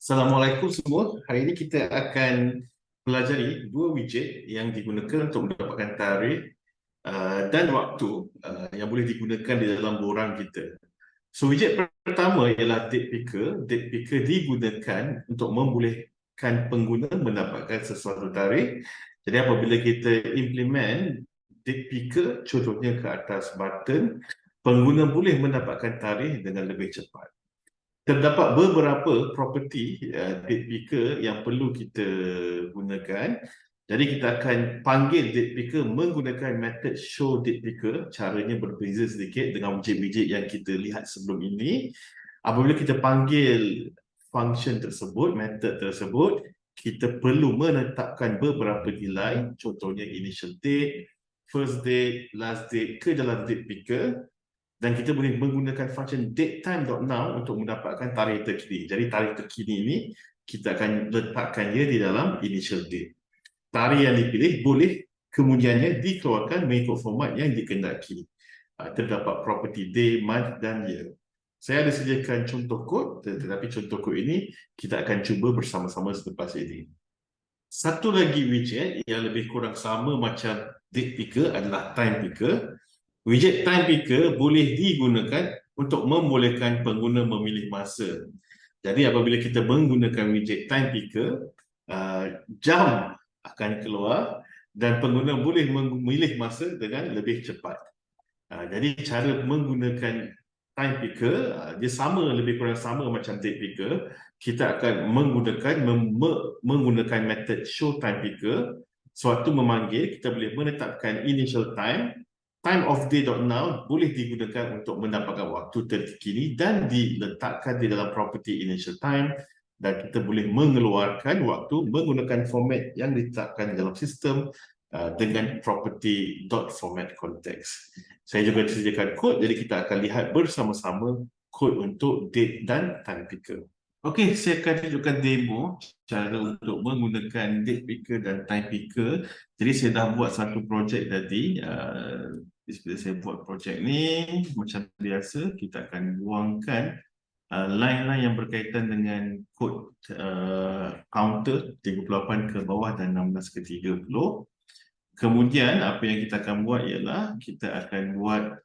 Assalamualaikum semua. Hari ini kita akan pelajari dua widget yang digunakan untuk mendapatkan tarikh dan waktu yang boleh digunakan di dalam borang kita. So widget pertama ialah DatePicker. DatePicker digunakan untuk membolehkan pengguna mendapatkan sesuatu tarikh. Jadi apabila kita implement DatePicker, contohnya ke atas button, pengguna boleh mendapatkan tarikh dengan lebih cepat. Terdapat beberapa properti DatePicker yang perlu kita gunakan. Jadi kita akan panggil DatePicker menggunakan method show DatePicker. Caranya berbeza sedikit dengan widget-widget yang kita lihat sebelum ini. Apabila kita panggil function tersebut, method tersebut, kita perlu menetapkan beberapa nilai. Contohnya initial date, first date, last date ke dalam DatePicker. Dan kita boleh menggunakan function datetime.now untuk mendapatkan tarikh terkini. Jadi tarikh terkini ini kita akan letakkan dia di dalam initial date. Tarikh yang dipilih boleh kemudiannya dikeluarkan mengikut format yang dikehendaki. Terdapat property day, month dan year. Saya ada sediakan contoh kod, tetapi contoh kod ini kita akan cuba bersama-sama selepas ini. Satu lagi widget yang lebih kurang sama macam DatePicker adalah Timepicker. Widget Timepicker boleh digunakan untuk membolehkan pengguna memilih masa. Jadi apabila kita menggunakan widget Timepicker, jam akan keluar dan pengguna boleh memilih masa dengan lebih cepat. Jadi cara menggunakan Timepicker, dia sama, lebih kurang sama macam DatePicker. Kita akan menggunakan method show Timepicker. Sewaktu memanggil, kita boleh menetapkan initial time. Time of day.now boleh digunakan untuk mendapatkan waktu terkini dan diletakkan di dalam property initial time, dan kita boleh mengeluarkan waktu menggunakan format yang ditetapkan dalam sistem dengan property .format context. Saya juga disediakan kod, jadi kita akan lihat bersama-sama kod untuk date dan Timepicker. Okey, saya akan tunjukkan demo cara untuk menggunakan DatePicker dan Timepicker. Jadi saya dah buat satu projek tadi. Bila saya buat projek ni, macam biasa, kita akan buangkan line-line yang berkaitan dengan kod counter 38 ke bawah dan 16 ke 30. Kemudian apa yang kita akan buat ialah kita akan buat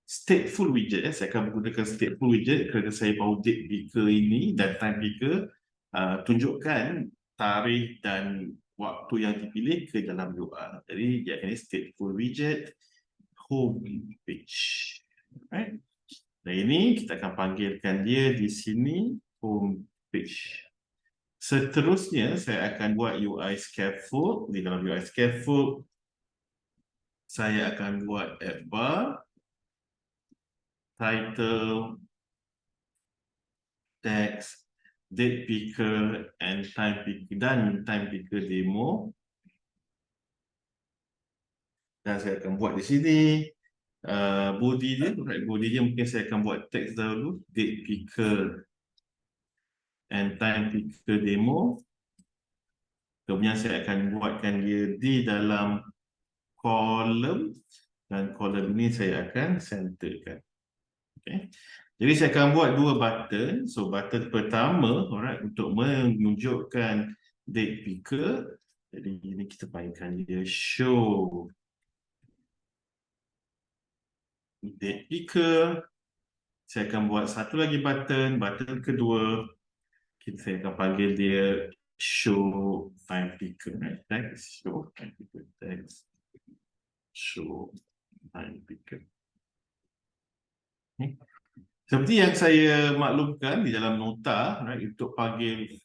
stateful widget. Saya akan menggunakan stateful widget kerana saya bawa DatePicker ini dan Timepicker tunjukkan tarikh dan waktu yang dipilih ke dalam URL. Jadi dia akan stateful widget home page. Right? Dan ini kita akan panggilkan dia di sini home page. Seterusnya saya akan buat UI scaffold. Di dalam UI scaffold saya akan buat add bar, title, text, DatePicker and Timepicker demo. Dan saya akan buat di sini body dia mungkin saya akan buat teks dahulu, DatePicker and Timepicker demo. Kemudian saya akan buatkan dia di dalam kolom, dan kolom ini saya akan centerkan. Okay. Jadi saya akan buat dua button. So button pertama, alright, untuk menunjukkan DatePicker. Jadi ini kita panggilkan dia show DatePicker. Saya akan buat satu lagi button kedua. Saya akan panggil dia show Timepicker. Text, show Timepicker, text, show Timepicker. Okay. Seperti yang saya maklumkan di dalam nota, right, untuk panggil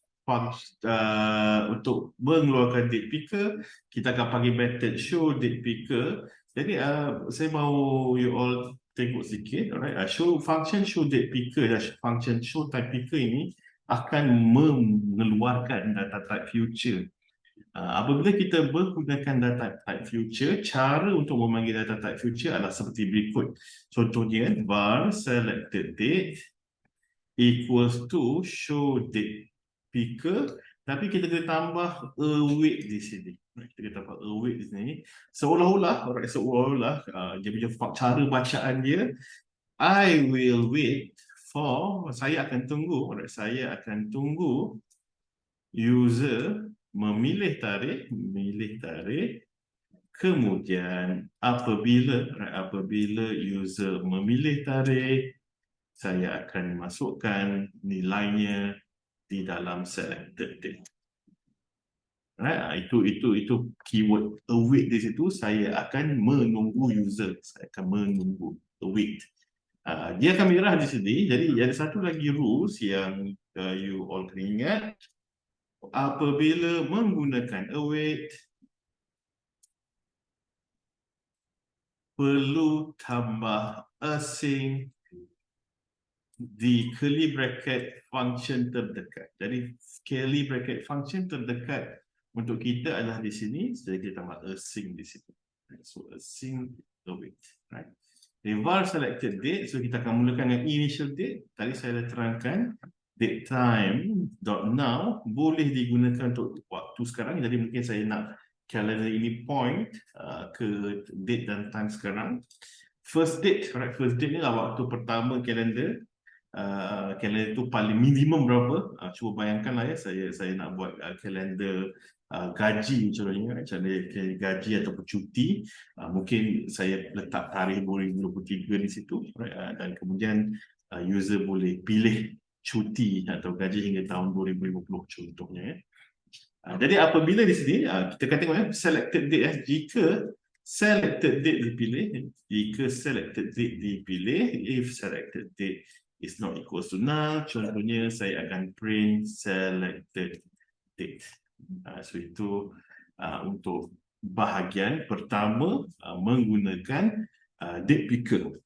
untuk mengeluarkan DatePicker, kita akan panggil method show DatePicker. Jadi saya mahu you all tengok sikit, alright. Function show DatePicker dan function show Timepicker ini akan mengeluarkan data type future. Apabila kita menggunakan data type future, cara untuk memanggil data type future adalah seperti berikut. Contohnya, var selected date equals to show DatePicker, tapi kita kena tambah await di sini. Kita kena tambah await di sini. Seolah-olah dia punya cara bacaan dia, I will wait for, saya akan tunggu user memilih tarikh, kemudian apabila user memilih tarikh, saya akan masukkan nilainya di dalam selected date. Right? Itu keyword await di situ. Saya akan menunggu user. Saya akan menunggu await. Dia akan merah di sini. Jadi ada satu lagi rules yang you all kena ingat. Apabila menggunakan await, perlu tambah asing di curly bracket function terdekat. Jadi curly bracket function terdekat untuk kita adalah di sini, jadi kita tambah asing di situ. So asing await, right? Var selected date, so kita akan mulakan dengan initial date. Tadi saya dah terangkan date time dot now boleh digunakan untuk waktu sekarang. Jadi mungkin saya nak calendar ini point ke date dan time sekarang. First date, right? First date ni lah waktu pertama kalender. Kalender itu paling minimum berapa? Cuba bayangkanlah ya, saya nak buat kalender gaji contohnya, calendar gaji ataupun cuti. Mungkin saya letak tarikh 2023 di situ, right? Dan kemudian user boleh pilih cuti atau gaji hingga tahun 2050 contohnya ya. Jadi apabila di sini kita akan tengok ya, selected date ya. Jika selected date dipilih, if selected date is not equals to null, contohnya saya akan print selected date. So itu untuk bahagian pertama menggunakan DatePicker.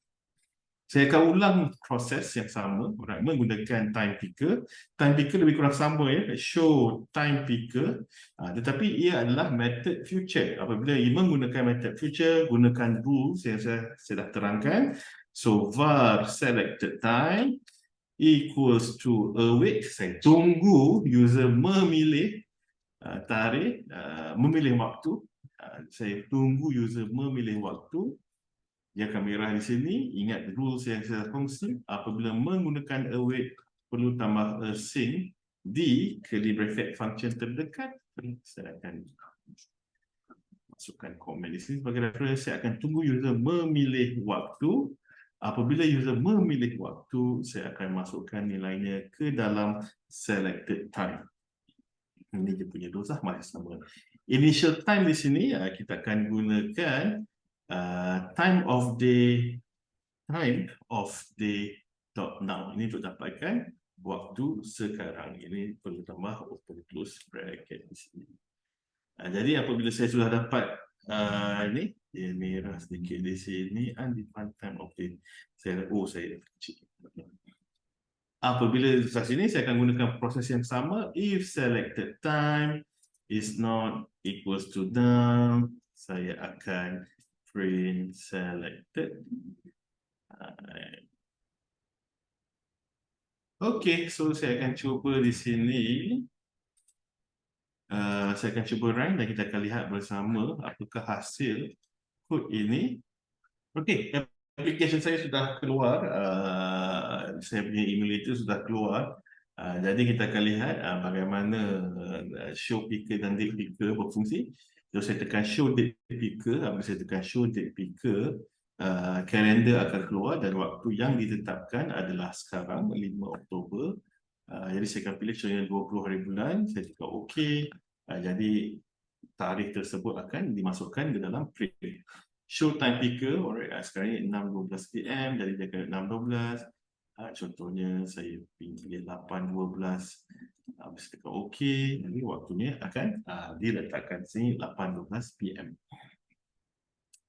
Saya akan ulang proses yang sama menggunakan Timepicker. Timepicker lebih kurang sama ya, show Timepicker, tetapi ia adalah method future. Apabila ia menggunakan method future, gunakan rules yang saya dah terangkan. So var selected time equals to await. Saya tunggu user memilih tarikh, memilih waktu. Saya tunggu user memilih waktu. Dia akan merah di sini. Ingat rules yang saya kongsi. Apabila menggunakan await, perlu tambah asing di curly bracket function terdekat. Saya akan masukkan komen di sini sebagai reference. Saya akan tunggu user memilih waktu. Apabila user memilih waktu, saya akan masukkan nilainya ke dalam selected time. Ini dia punya rules masih sama. Initial time di sini kita akan gunakan time of day dot now. Ini untuk dapatkan waktu sekarang. Ini perlu tambah open close bracket di sini. Jadi apabila saya sudah dapat ini, dia merah sedikit di sini, undefined time of day. Saya kecil. Apabila di sini saya akan gunakan proses yang sama. If selected time is not equals to null, saya akan print selected. Okey, so saya akan cuba di sini. Saya akan cuba run dan kita akan lihat bersama apakah hasil kod ini. Okey, application saya sudah keluar. Saya punya email itu sudah keluar. Jadi kita akan lihat bagaimana show picker dan date picker berfungsi. So saya tekan show date picker. Apabila saya tekan show date picker, kalender akan keluar dan waktu yang ditetapkan adalah sekarang 5 Oktober. Jadi saya akan pilih contohnya 20 hari bulan. Saya tekan OK. Jadi tarikh tersebut akan dimasukkan ke dalam print. Show time picker, alright, sekarang ni 6.12 PM, jadi dia akan 6.12. Contohnya saya pilih 8.12. Habis tekan OK, jadi waktunya akan diletakkan sini 8.12 PM.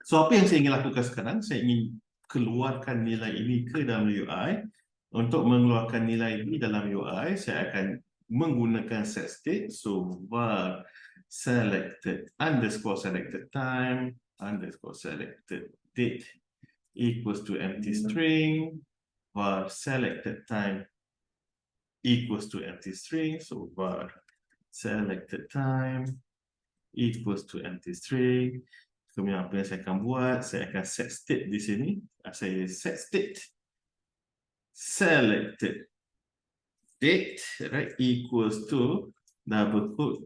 So apa yang saya ingin lakukan sekarang, saya ingin keluarkan nilai ini ke dalam UI. Untuk mengeluarkan nilai ini dalam UI, saya akan menggunakan set state. So var selected underscore selected time underscore selected date equals to empty string, var selected time equals to empty string. So var selected time equals to empty string. Kemudian apa yang saya akan buat, saya akan set state di sini. Saya set state selected date, right, equals to double quote,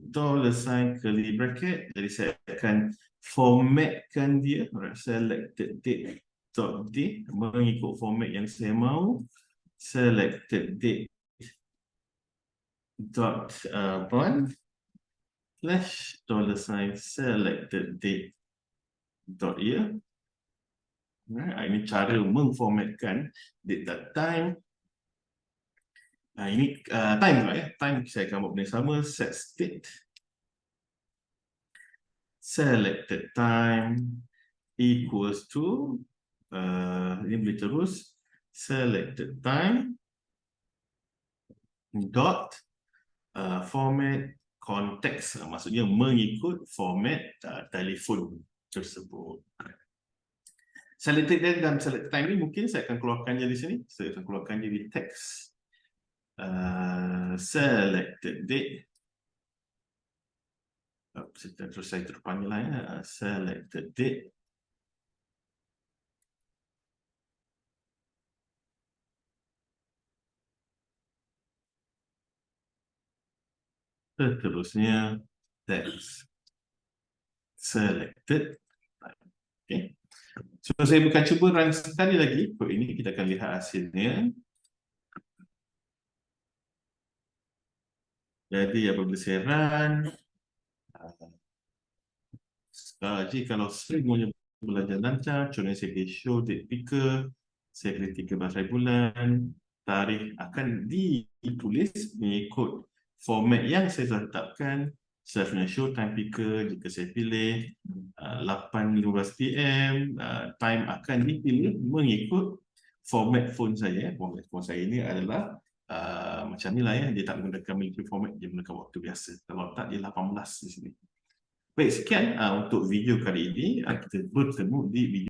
$sign, curly bracket. Jadi saya akan formatkan dia. Alright, selected date dot date mengikut format yang saya mahu. Selected date dot one slash $sign selected date dot year. Alright, ini cara mengformatkan date dan time. Ini time pula ya. Time saya akan buat benda sama. Set state selected time equals to ini boleh terus selected time dot format context, maksudnya mengikut format telefon tersebut. Selected date dan selected time ni mungkin saya akan keluarkan je di sini. Saya akan keluarkan je di text. Selected date. Terus saya terpanggil lah ya. Selected date. Seterusnya text. Selected. Okay. So saya bukan cuba run sekali lagi. Untuk ini kita akan lihat hasilnya. Jadi apabila saya run, jadi kalau semuanya belajar lancar, contohnya saya pilih show DatePicker, saya pilih 13 hari bulan, tarikh akan ditulis mengikut format yang saya telah tetapkan. Saya punya show Timepicker, jika saya pilih 8:15 PM, time akan dipilih mengikut format phone saya. Format phone saya ini adalah macam ni lah ya, dia tak menggunakan military format, dia menggunakan waktu biasa. Kalau tak, dia 18 di sini. Baik, sekian untuk video kali ini. Kita bertemu di video